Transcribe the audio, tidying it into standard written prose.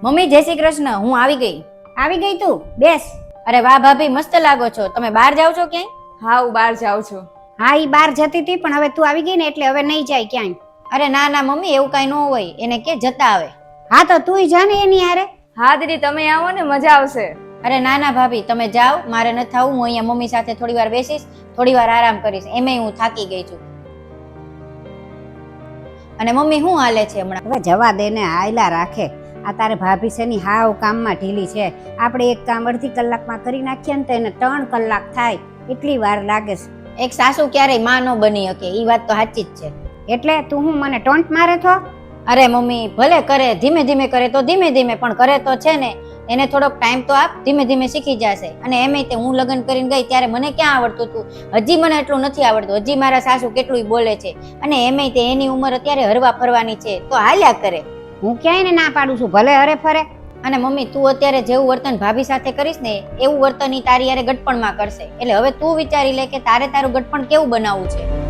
Mummy જય શ્રી કૃષ્ણ, હું આવી ગઈ. આવી ગઈ તું? બેસ. અરે વાહ ભાભી, મસ્ત લાગો છો. તમે બહાર જાઓ છો ક્યાંય? હા, હું બહાર જાઉં છું. હા, ઈ બહાર જતી હતી પણ હવે તું આવી ગઈ ને એટલે હવે નહીં જાય ક્યાંય. અરે ના ના મમ્મી, એવું કઈ ન હોય, એને કે જતા આવે. હા તો તુંય જા ને એની હારે. હા દીદી, તમે આવો ને મજા આવશે. અરે ના ના ભાભી, તમે જાઓ, મારે નથી આવું. હું અહીંયા મમ્મી સાથે થોડી વાર બેસીશ, થોડી વાર આરામ કરીશ. એમેય હું થાકી ગઈ છું. અને મમ્મી શું હાલે છે હમણાં? હવે જવા દે ને, આયલા રાખે. આ તારે ભાભી છે ની હાવ કામમાં ઢીલી છે. આપણે એક કામ અડધી કલાકમાં કરી નાખીએ ને તો એને 3 કલાક થાય, એટલી વાર લાગે છે. એક સાસુ ક્યારેય માં ન બની શકે, ઈ વાત તો સાચી જ છે. એટલે તું હું મને ટોન્ટ મારે છો? અરે મમ્મી, ભલે કરે, ધીમે ધીમે કરે તો ધીમે ધીમે, પણ કરે તો છે ને. એને થોડોક ટાઈમ તો આપ, ધીમે ધીમે શીખી જશે. અને એમેય તે હું લગ્ન કરીને ગઈ ત્યારે મને ક્યાં આવડતું હતું, હજી મને એટલું નથી આવડતું. હજી મારા સાસુ કેટલું બોલે છે. અને એમેય તે એની ઉંમર અત્યારે હરવા ફરવાની છે, તો હાલ્યા કરે. હું ક્યાંય ને ના પાડું છું, ભલે હરે ફરે. અને મમ્મી, તું અત્યારે જેવું વર્તન ભાભી સાથે કરીશ ને એવું વર્તન ઈ તારી યારે ગટપણમાં કરશે. એટલે હવે તું વિચારી લે કે તારે તારું ગટપણ કેવું બનાવવું છે.